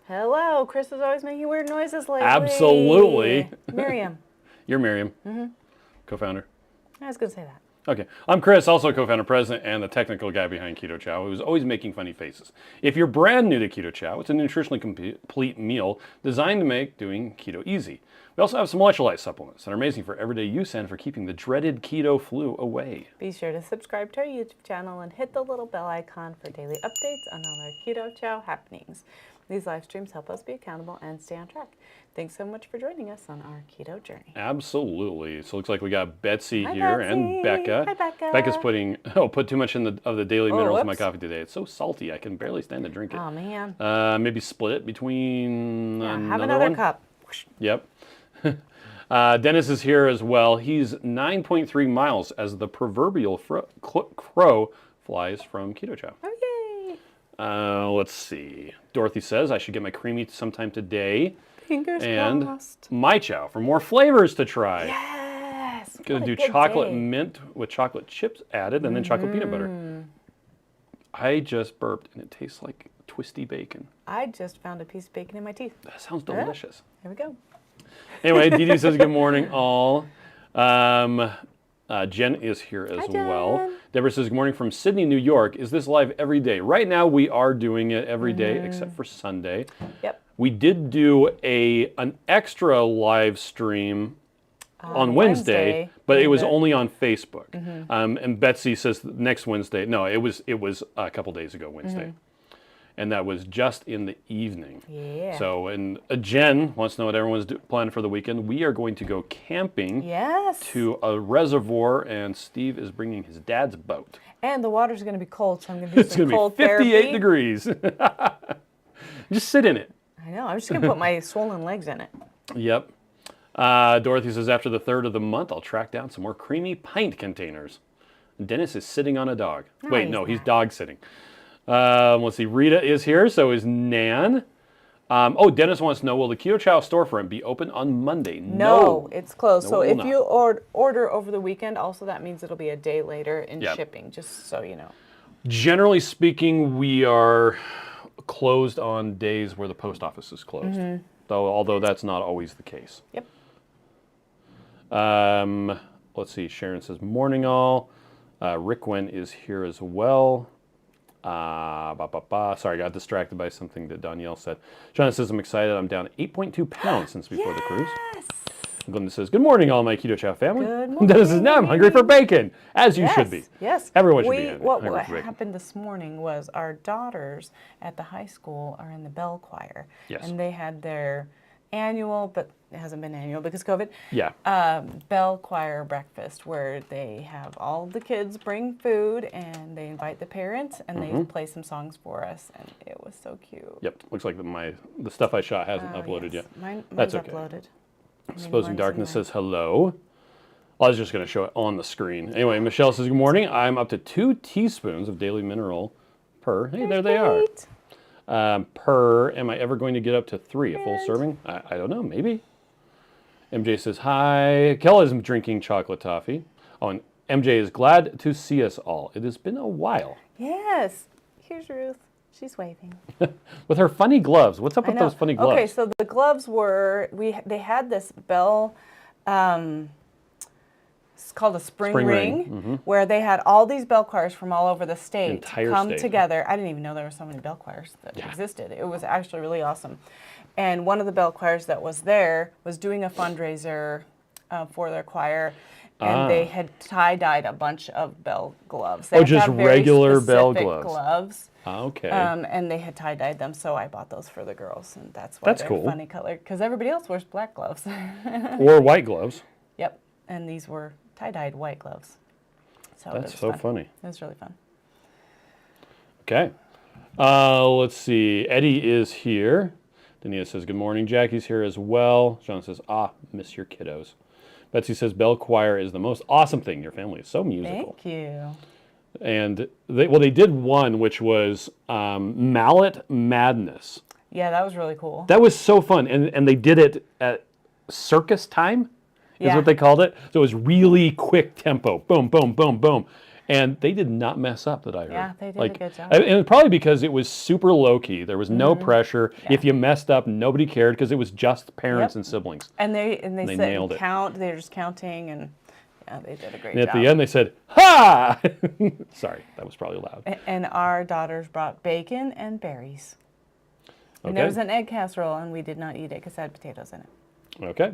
Hello. Chris is always making weird noises lately. Absolutely. Miriam. You're Miriam, co-founder. I was going to say that. Okay, I'm Chris, also co-founder, president, and the technical guy behind Keto Chow, who's always making funny faces. If you're brand new to Keto Chow, it's a nutritionally complete meal designed to make doing keto easy. We also have some electrolyte supplements that are amazing for everyday use and for keeping the dreaded keto flu away. Be sure to subscribe to our YouTube channel and hit the little bell icon for daily updates on all our Keto Chow happenings. These live streams help us be accountable and stay on track. Thanks so much for joining us on our keto journey. Absolutely. So it looks like we got Betsy Hi, here Betsy. and Becca. Hi, Becca. Becca's put too much of the daily minerals in my whoops. coffee today. It's so salty, I can barely stand to drink it. Oh, man. Maybe split it between Have another one. cup. Yep. Dennis is here as well. He's 9.3 miles as the proverbial crow flies from Keto Chow. Oh, yay. Let's see. Dorothy says I should get my creamy sometime today. Fingers And crossed. myCHOW for more flavors to try. Yes. Gonna What a do good chocolate day. mint with chocolate chips added and then chocolate peanut butter. I just burped and it tastes like twisty bacon. I just found a piece of bacon in my teeth. That sounds delicious. Here we go. Anyway, Dee Dee says good morning all. Jen is here as Hi, Jen. well. Deborah says good morning from Sydney, New York. Is this live every day? Right now we are doing it every day except for Sunday. Yep. We did do an extra live stream on Wednesday, but it was only on Facebook. And Betsy says next Wednesday. No, it was a couple days ago Wednesday. And that was just in the evening. Yeah. So, and Jen wants to know what everyone's planning for the weekend. We are going to go camping Yes. to a reservoir, and Steve is bringing his dad's boat. And the water's going to be cold, so I'm going to do It's some going to cold be 58 therapy. degrees. Just sit in it. I know. I'm just going to put my swollen legs in it. Yep. Dorothy says after the 3rd of the month, I'll track down some more creamy pint containers. Dennis is sitting on a dog. No, Wait, he's no, he's not. dog sitting. Let's see. Rita is here. So is Nan. Dennis wants to know, will the Keto Chow storefront be open on Monday? No, it's closed. No, So it if will you order over the weekend, also that means it'll be a day later in Yep. shipping, just so you know. Generally speaking, we are closed on days where the post office is closed. Although that's not always the case. Yep. Let's see. Sharon says, morning all. Rickwen is here as well. Sorry, I got distracted by something that Danielle said. John says, I'm excited. I'm down 8.2 pounds since before the cruise. Glenda says, good morning, all my Keto Chow family. Good morning. Dennis says, now I'm hungry for bacon, as you should be. Yes. Everyone should be What hungry for bacon. happened this morning was our daughters at the high school are in the bell choir. Yes. And they had their annual, but it hasn't been annual because of COVID, Yeah. bell choir breakfast where they have all the kids bring food and they invite the parents and they play some songs for us, and it was so cute. Yep. Looks like the stuff I shot hasn't uploaded Yes. yet. Mine's That's okay. uploaded. Exposing Darkness says hello. I was just going to show it on the screen. Anyway, Michelle says, good morning. I'm up to 2 teaspoons of daily mineral per. Hey, there they are. Per. Am I ever going to get up to 3? A full serving? I don't know. Maybe. MJ says, hi. Kel is drinking chocolate toffee. Oh, and MJ is glad to see us all. It has been a while. Yes. Here's Ruth. She's waving. With her funny gloves. What's up with those funny gloves? Okay, so the gloves were, they had this bell, it's called a spring ring, where they had all these bell choirs from all over the state Entire come state. together. I didn't even know there were so many bell choirs that existed. It was actually really awesome. And one of the bell choirs that was there was doing a fundraiser for their choir. And they had tie-dyed a bunch of bell gloves. They have to just have very regular bell specific gloves. Okay. And they had tie-dyed them, so I bought those for the girls, and that's why they're cool. funny color. Because everybody else wears black gloves. Or white gloves. Yep, and these were tie-dyed white gloves. So it That's was so fun. funny. It was really fun. Okay. Let's see. Eddie is here. Dania says, good morning. Jackie's here as well. John says, miss your kiddos. Betsy says, bell choir is the most awesome thing. Your family is so musical. Thank you. And they did one, which was Mallet Madness. Yeah, that was really cool. That was so fun. And they did it at circus time, is Yeah. what they called it. So it was really quick tempo. Boom, boom, boom, boom. And they did not mess up that I heard. Yeah, they did a good job. And probably because it was super low key. There was no pressure. Yeah. If you messed up, nobody cared because it was just parents and siblings. And they They said nailed it. count. They were just counting, and yeah, they did a great And job. at the end, they said, "Ha!" Sorry, that was probably loud. And our daughters brought bacon and berries. And there was an egg casserole, and we did not eat it because it had potatoes in it. Okay.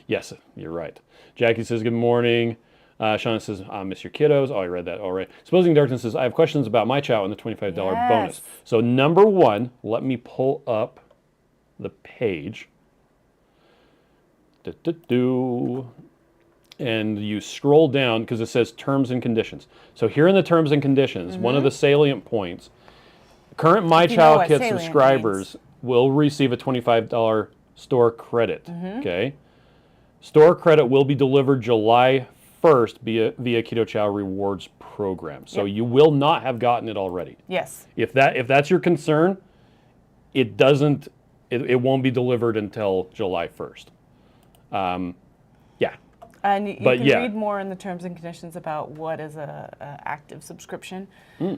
Yes, you're right. Jackie says, good morning. Shauna says, I miss your kiddos. Oh, I read that. All right. Supposing Darkness says, I have questions about myCHOW and the $25 bonus. So number one, let me pull up the page. And you scroll down because it says terms and conditions. So here in the terms and conditions, one of the salient points, current myCHOW kit subscribers will receive a $25 store credit. Okay. Store credit will be delivered July 1st via Keto Chow rewards program. So you will not have gotten it already. Yes. If that's your concern, it won't be delivered until July 1st. Yeah. And you can read more in the terms and conditions about what is a active subscription.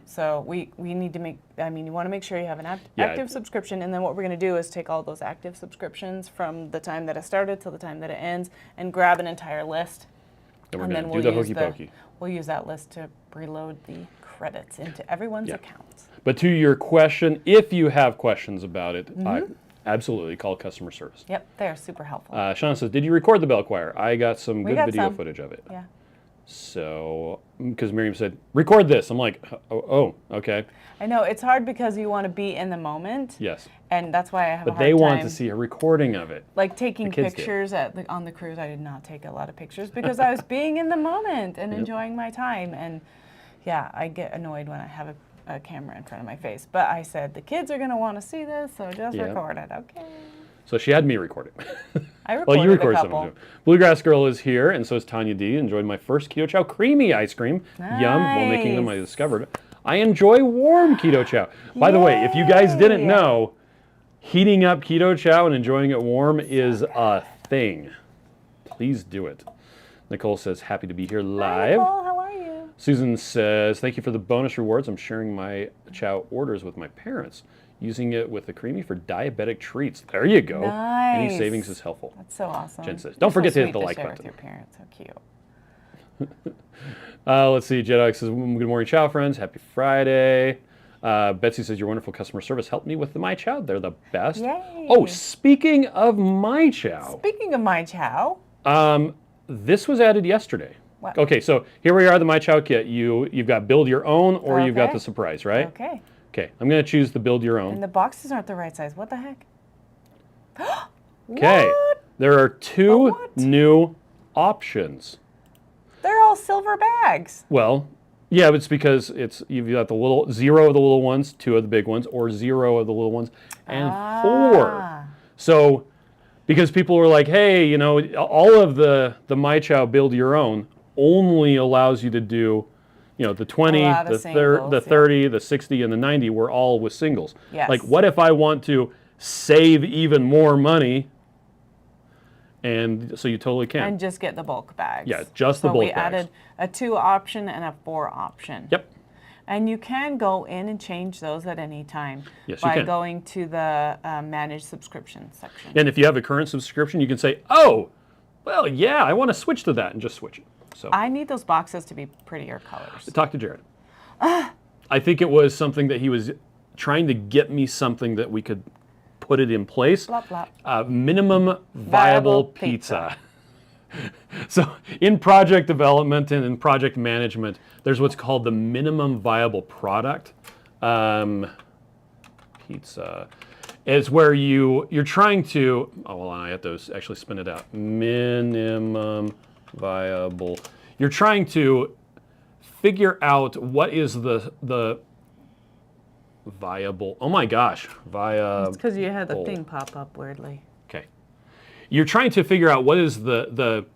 So we need to you want to make sure you have an active subscription, and then what we're going to do is take all those active subscriptions from the time that it started till the time that it ends and grab an entire list. And we're going to do the hokey pokey. We'll use that list to preload the credits into everyone's accounts. But to your question, if you have questions about it, absolutely call customer service. Yep, they're super helpful. Sean says, did you record the bell choir? I got some good video footage of it. Yeah. So, because Miriam said, record this. I'm like, oh, okay. I know, it's hard because you want to be in the moment. Yes. And that's why I have a hard time. But they want to see a recording of it. Like taking pictures on the cruise. I did not take a lot of pictures because I was being in the moment and enjoying my time. And yeah, I get annoyed when I have a camera in front of my face. But I said, the kids are going to want to see this, so just record it. Okay. So she had me record it. I recorded well, you recorded a couple. some of it. Bluegrass Girl is here, and so is Tanya D. Enjoyed my first Keto Chow creamy ice cream. Nice. Yum. While making them, I discovered I enjoy warm Keto Chow. By the way, if you guys didn't know, heating up Keto Chow and enjoying it warm is a thing. Please do it. Nicole says, happy to be here live. Hi, Nicole, how are you? Susan says, thank you for the bonus rewards. I'm sharing my Chow orders with my parents, using it with the creamy for diabetic treats. There you go. Nice. Any savings is helpful. That's so awesome. Jen says, don't forget to hit the like button. button. With your parents, so cute. Let's see. Jedi says, good morning, Chow friends. Happy Friday. Betsy says, your wonderful customer service helped me with the myCHOW. They're the best. Yay. Oh, speaking of myCHOW. Speaking of myCHOW. This was added yesterday. What? Okay, so here we are, the myCHOW kit. You've got build your own or you've got the surprise, right? Okay. Okay, I'm going to choose the build your own. And the boxes aren't the right size. What the heck? Okay, What? there are two new options. They're all silver bags. Well, yeah, but it's because you've got the little 0 of the little ones, 2 of the big ones, or 0 of the little ones, and 4. So, because people were like, hey, all of the myCHOW build your own only allows you to do, the 20, the 30, the 60, and the 90 were all with singles. Yes. Like, what if I want to save even more money? And so you totally can. And just get the bulk bags. Yeah, just the bulk bags. So we added a 2 option and a 4 option. Yep. And you can go in and change those at any time by going to the manage subscription section. And if you have a current subscription, you can say, oh, well, yeah, I want to switch to that, and just switch it. So I need those boxes to be prettier colors. Talk to Jared. I think it was something that he was trying to get me something that we could put it in place. Blah, blah. Minimum viable pizza. So in project development and in project management, there's what's called the minimum viable product. Pizza. It's where you're trying to, I have to actually spin it out. Minimum viable. You're trying to figure out what is the viable, oh my gosh, viable. It's because you had the thing pop up weirdly. Okay. You're trying to figure out what is the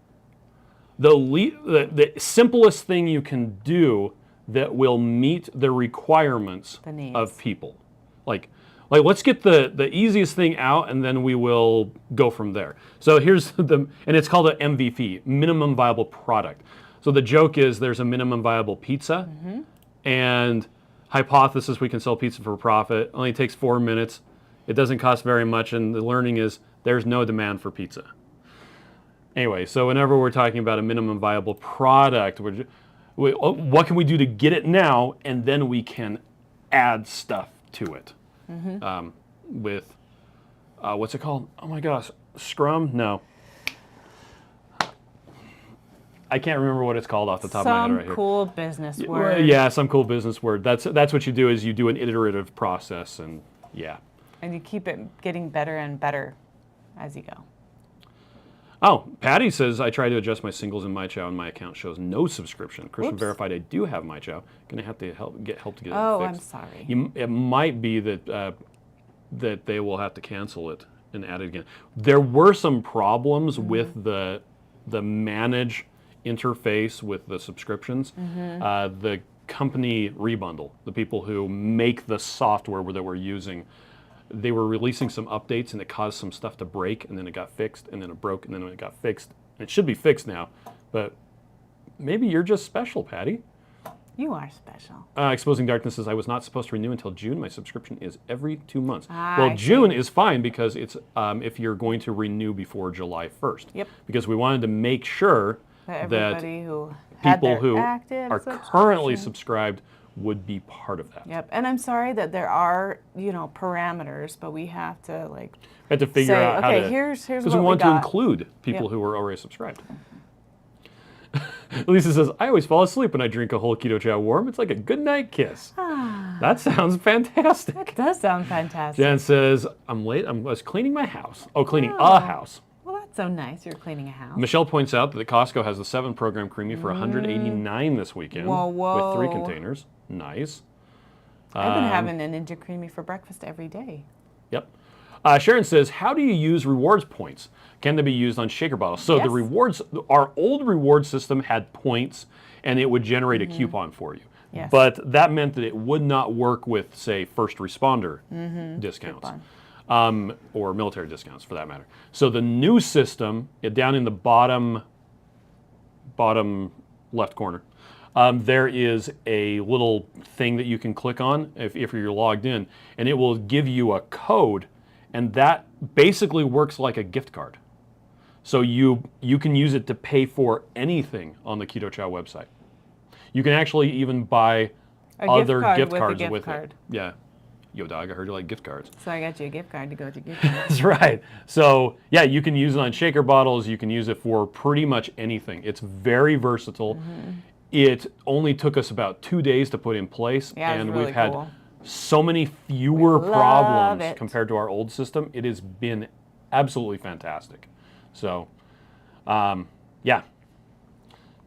simplest thing you can do that will meet the requirements of people. Like let's get the easiest thing out, and then we will go from there. So here's and it's called an MVP, minimum viable product. So the joke is there's a minimum viable pizza, and hypothesis we can sell pizza for profit. Only takes 4 minutes. It doesn't cost very much, and the learning is there's no demand for pizza. Anyway, so whenever we're talking about a minimum viable product, what can we do to get it now, and then we can add stuff to it. With, what's it called? Oh my gosh, Scrum? No. I can't remember what it's called off the top of my head right here. Some cool business word. Yeah, some cool business word. That's what you do is you do an iterative process, and yeah. And you keep it getting better and better as you go. Oh, Patty says, I try to adjust my singles in myCHOW and my account shows no subscription. Christian Oops. verified I do have myCHOW. Going to have to get help to get it fixed. Oh, I'm sorry. It might be that that they will have to cancel it and add it again. There were some problems with the manage interface with the subscriptions. The company Rebundle, the people who make the software that we're using, they were releasing some updates and it caused some stuff to break, and then it got fixed, and then it broke, and then it got fixed. It should be fixed now, but maybe you're just special, Patty. You are special. Exposing Darkness says, I was not supposed to renew until June. My subscription is every 2 months. I June is fine because it's if you're going to renew before July 1st. Yep. Because we wanted to make sure That that everybody who had people their who active are currently subscribed would be part of that. Yep, and I'm sorry that there are, parameters, but we have to We have to figure say, out how okay, to, here's because what we want to got. include people Yep. who are already subscribed. Lisa says, I always fall asleep when I drink a whole Keto Chow warm. It's like a good night kiss. That sounds fantastic. That does sound fantastic. Jan says, I'm late. I was cleaning my house. Oh, cleaning a house. Well, that's so nice. You're cleaning a house. Michelle points out that Costco has the 7-program creamy for $189 this weekend with 3 containers. Nice. I've been having a Ninja Creamy for breakfast every day. Yep. Sharon says, how do you use rewards points? Can they be used on shaker bottles? So the Yes. rewards, our old reward system had points, and it would generate a coupon for you. Yes. But that meant that it would not work with, say, first responder discounts. Or military discounts, for that matter. So the new system, down in the bottom left corner, there is a little thing that you can click on if you're logged in, and it will give you a code, and that basically works like a gift card. So you can use it to pay for anything on the Keto Chow website. You can actually even buy other gift cards with it. Yeah. Yo, dog, I heard you like gift cards. So I got you a gift card to go to gift cards. That's right. So, yeah, you can use it on shaker bottles. You can use it for pretty much anything. It's very versatile. It only took us about 2 days to put in place, and really we've had cool. so many fewer problems it. compared to our old system. It has been absolutely fantastic. So, yeah.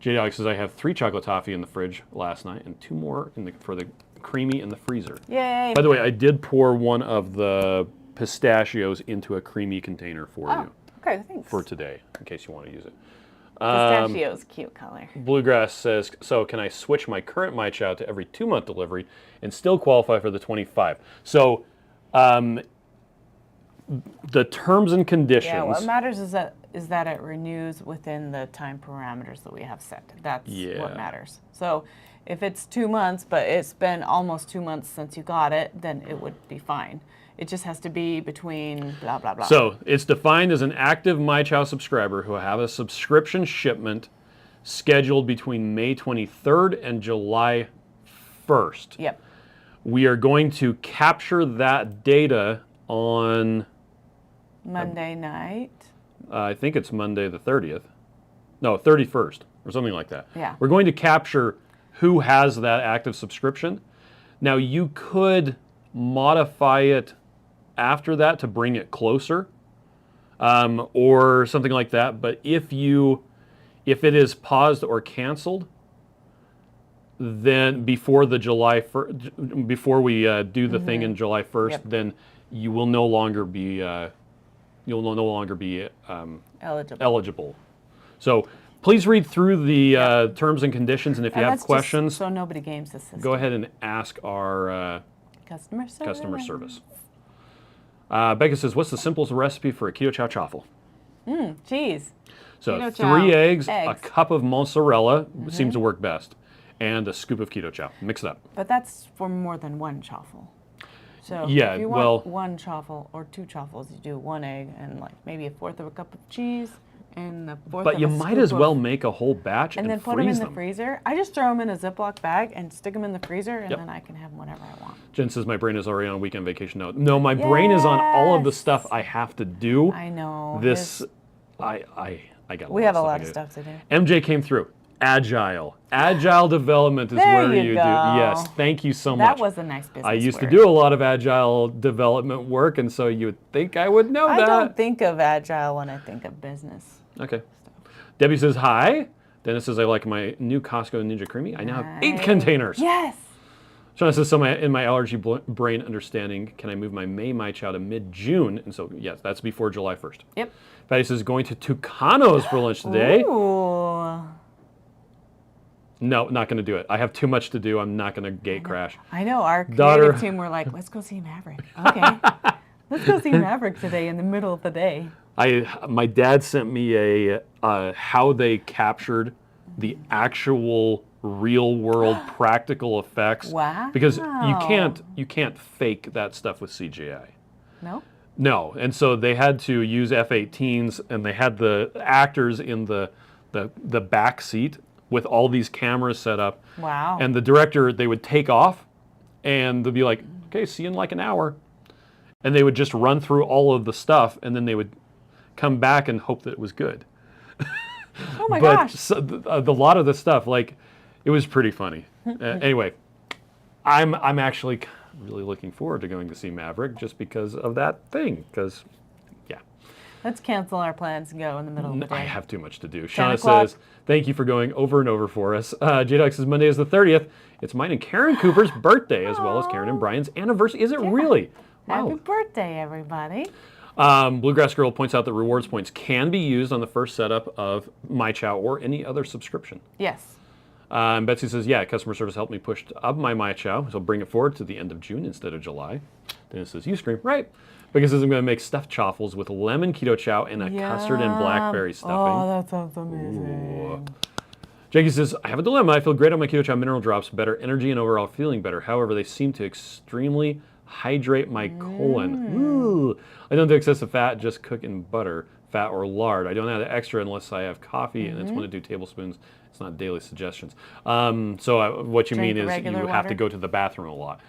J-Dog says, I have 3 chocolate toffee in the fridge last night and 2 more for the creamy in the freezer. Yay. By the way, I did pour one of the pistachios into a creamy container for you Okay, thanks. for today, in case you want to use it. Pistachio's cute color. Bluegrass says, so can I switch my current myCHOW to every 2-month delivery and still qualify for the 25? So the terms and conditions. Yeah, what matters is that it renews within the time parameters that we have set. That's what matters. So if it's 2 months, but it's been almost 2 months since you got it, then it would be fine. It just has to be between blah, blah, blah. So it's defined as an active myCHOW subscriber who have a subscription shipment scheduled between May 23rd and July 1st. Yep. We are going to capture that data on Monday night. I think it's Monday the 30th. No, 31st or something like that. Yeah. We're going to capture who has that active subscription. Now, you could modify it after that to bring it closer or something like that. But if it is paused or canceled, then before we do the thing in July 1st, then you will no longer be eligible. So please read through the terms and conditions, and if you have questions, so nobody games the system. go ahead and ask our Customer service. Becca says, what's the simplest recipe for a Keto Chow chaffle? Cheese. So Keto Chow. 3 eggs, a Eggs. cup of mozzarella seems to work best, and a scoop of Keto Chow. Mix it up. But that's for more than one chaffle. So Yeah, if you well- want one chaffle or 2 chaffles, you do 1 egg and like maybe a fourth of a cup of cheese and a fourth But of you a might scoop as well of, make a whole batch and then put them freeze in the freezer. I just throw them in a Ziploc bag and stick them in the freezer, and then I can have them whenever I want. Jen says my brain is already on weekend vacation. No, my brain is on all of the Yes. stuff I have to do. I know. This, his- I got. we have a stuff lot I of do. stuff to do. MJ came through. Agile development is There where you you do. go. Yes, thank you so That much. was a nice business I used to word. do a lot of agile development work, and so you would think I would know I that. don't think of agile when I think of business. Okay. Debbie says hi. Dennis says I like my new Costco Ninja Creamy. I now have 8 Nice. containers. Yes. Shauna says, so in my allergy brain understanding, can I move my myCHOW to mid-June? And so, yes, that's before July 1st. Yep. Patty says, going to Tucano's for lunch today. Ooh. No, not going to do it. I have too much to do. I'm not going to gate crash. I know, our Daughter- creative team were like, let's go see Maverick. Okay. Let's go see Maverick today in the middle of the day. My dad sent me a how they captured the actual real world practical effects. Wow. Because you can't fake that stuff with CGI. No? No, and so they had to use F-18s, and they had the actors in the back seat with all these cameras set up. Wow. And the director, they would take off, and they'd be like, "Okay, see you in like an hour," and they would just run through all of the stuff, and then they would come back and hope that it was good. Oh my But gosh. so, the lot of the stuff, like, it was pretty funny. Anyway, I'm actually really looking forward to going to see Maverick just because of that thing. Because, yeah, Let's cancel our plans and go in the middle of the day. I have too much to do. 10 Shauna o'clock. says, thank you for going over and over for us. J-Doc says, Monday is the 30th. It's mine and Karen Cooper's birthday, as well as Karen and Brian's anniversary. Is it really? Happy Wow. birthday, everybody. Bluegrass Girl points out that rewards points can be used on the first setup of myCHOW or any other subscription. Yes. Betsy says, yeah, customer service helped me push up my myCHOW, so bring it forward to the end of June instead of July. Dennis says, you scream, right? Because I'm going to make stuffed chaffles with lemon Keto Chow and a custard and blackberry stuffing. Oh, that sounds amazing. Jackie says, I have a dilemma. I feel great on my Keto Chow mineral drops, better energy and overall feeling better. However, they seem to extremely hydrate my colon. Ooh. I don't do excessive fat, just cook in butter, fat or lard. I don't add extra unless I have coffee, and it's 1 to 2 tablespoons. It's not daily suggestions. What you Drink mean is regular you have to water? go to the bathroom a lot.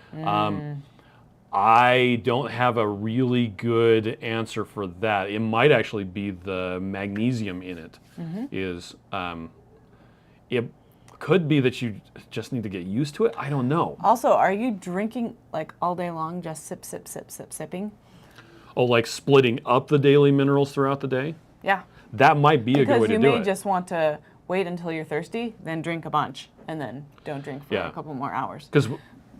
I don't have a really good answer for that. It might actually be the magnesium in it. Is it could be that you just need to get used to it. I don't know. Also, are you drinking like all day long, just sip, sip, sip, sip, sipping? Oh, like splitting up the daily minerals throughout the day? Yeah. That might be a good Because way you to do may it. just want to wait until you're thirsty, then drink a bunch, and then don't drink for Yeah. a couple more hours. Because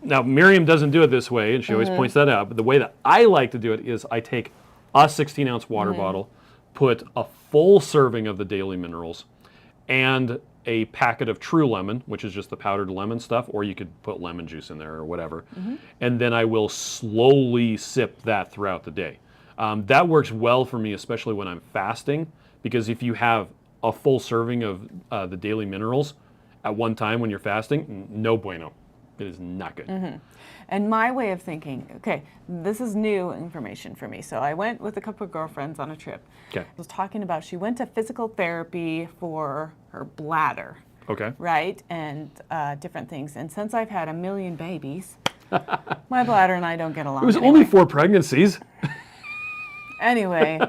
now Miriam doesn't do it this way, and she always points that out. But the way that I like to do it is I take a 16-ounce water bottle, put a full serving of the daily minerals, and a packet of True Lemon, which is just the powdered lemon stuff, or you could put lemon juice in there or whatever. And then I will slowly sip that throughout the day. That works well for me, especially when I'm fasting, because if you have a full serving of the daily minerals at one time when you're fasting, no bueno. It is not good. And my way of thinking, okay, this is new information for me. So I went with a couple of girlfriends on a trip. Okay. I was talking about, she went to physical therapy for her bladder, Okay. right? And different things. And since I've had a million babies, my bladder and I don't get along. It was anyway. only 4 pregnancies. Anyway,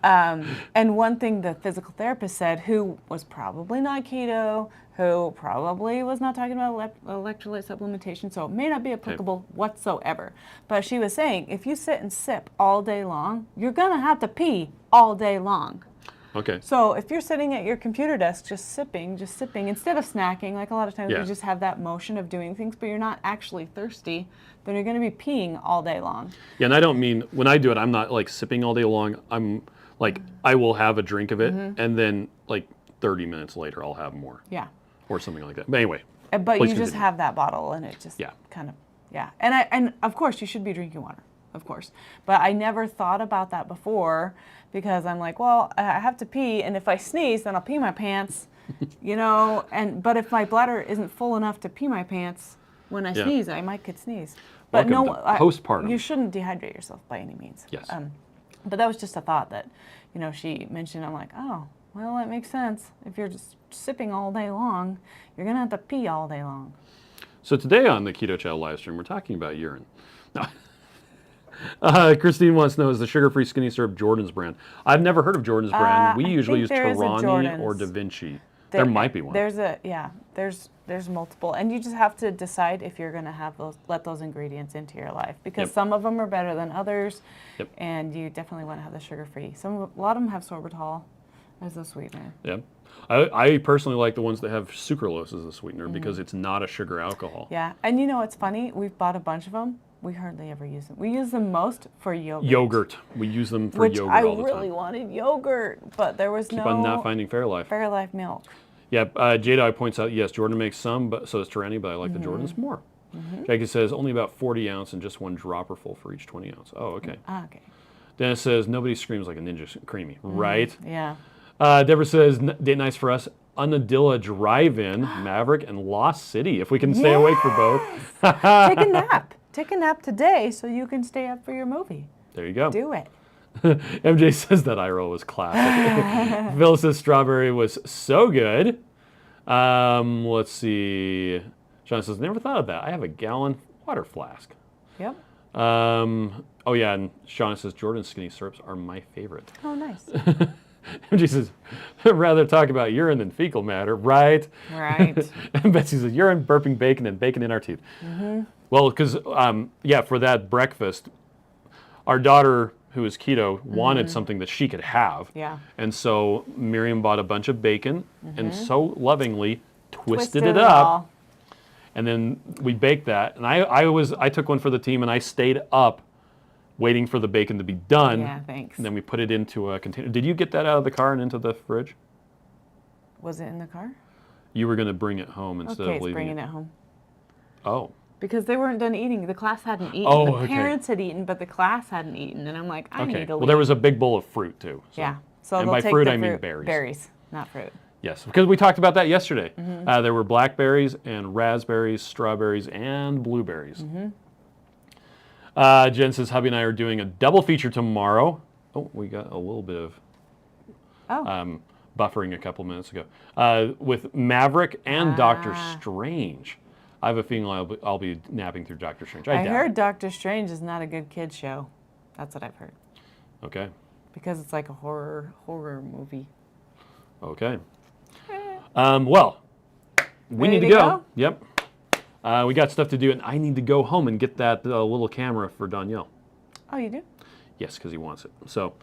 and one thing the physical therapist said, who was probably not keto, who probably was not talking about electrolyte supplementation, so it may not be applicable whatsoever. But she was saying, if you sit and sip all day long, you're going to have to pee all day long. Okay. So if you're sitting at your computer desk just sipping, instead of snacking, like a lot of times Yeah. we just have that motion of doing things, but you're not actually thirsty, then you're going to be peeing all day long. Yeah, and I don't mean, when I do it, I'm not like sipping all day long. I'm like, I will have a drink of it, and then like 30 minutes later, I'll have more. Yeah. Or something like that. But anyway. But please you just continue. have that bottle, and it just Yeah. kind of, yeah. And of course, you should be drinking water, of course. But I never thought about that before because I'm like, well, I have to pee, and if I sneeze, then I'll pee my pants, but if my bladder isn't full enough to pee my pants when I sneeze, I might could sneeze. But Welcome to postpartum. you shouldn't dehydrate yourself by any means. Yes. But that was just a thought that, she mentioned. I'm like, oh, well, that makes sense. If you're just sipping all day long, you're going to have to pee all day long. So today on the Keto Chow live stream, we're talking about urine. Christine wants to know, is the sugar-free skinny syrup Jordan's brand? I've never heard of Jordan's brand. We usually use Torani or Da Vinci. There might be one. There's multiple, and you just have to decide if you're going to let those ingredients into your life, because some of them are better than others, and you definitely want to have the sugar-free. A lot of them have sorbitol as a sweetener. Yeah. I personally like the ones that have sucralose as a sweetener because it's not a sugar alcohol. Yeah, and it's funny, we've bought a bunch of them. We hardly ever use them. We use them most for yogurt. Yogurt. We use them for yogurt all the time. Which I really wanted yogurt, but there was Keep on not finding Fairlife. Fairlife milk. Yeah, Jedi points out, yes, Jordan makes some, but so does Torani, but I like the Jordans more. Jackie says, only about 40 ounce and just one dropper full for each 20 ounce. Oh, okay. Okay. Dennis says, nobody screams like a Ninja Creamy. Right? Yeah. Deborah says, date nice for us. Unadilla Drive-In, Maverick, and Lost City, if we can stay awake for both. Take a nap. Take a nap today so you can stay up for your movie. There you go. Do it. MJ says that eye roll was classic. Phil says strawberry was so good. Let's see. John says, never thought of that. I have a gallon water flask. Yep. Oh, yeah, and Sean says Jordan's skinny syrups are my favorite. Oh, nice. MJ says, rather talk about urine than fecal matter. Right. Right. And Betsy says, urine, burping bacon, and bacon in our teeth. Well, because, for that breakfast, our daughter, who is keto, wanted something that she could have. Yeah. And so Miriam bought a bunch of bacon and so lovingly twisted it up. And then we baked that. And I took one for the team, and I stayed up waiting for the bacon to be done. Yeah, thanks. And then we put it into a container. Did you get that out of the car and into the fridge? Was it in the car? You were going to bring it home instead of leaving it's bringing it home. Oh. Because they weren't done eating. The class hadn't eaten. Oh, the parents had eaten, but the class hadn't eaten. And I'm like, I need to leave. Well, there was a big bowl of fruit, too. So. Yeah. So and they'll by take fruit, the I mean berries. Berries, not fruit. Yes, because we talked about that yesterday. There were blackberries and raspberries, strawberries, and blueberries. Jen says, hubby and I are doing a double feature tomorrow. Oh, we got a little bit of buffering a couple minutes ago. With Maverick and Doctor Strange. I have a feeling I'll be napping through Doctor Strange. I heard Doctor Strange is not a good kid show. That's what I've heard. Okay. Because it's like a horror movie. Okay. Well, we need to go. Yep. We got stuff to do, and I need to go home and get that little camera for Danielle. Oh, you do? Yes, because he wants it. So,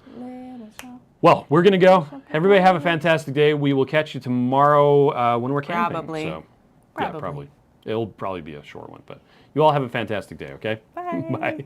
well, we're going to go. Everybody have a fantastic day. We will catch you tomorrow when we're camping. Probably. So, yeah, probably. It'll probably be a short one, but you all have a fantastic day, okay? Bye. Bye.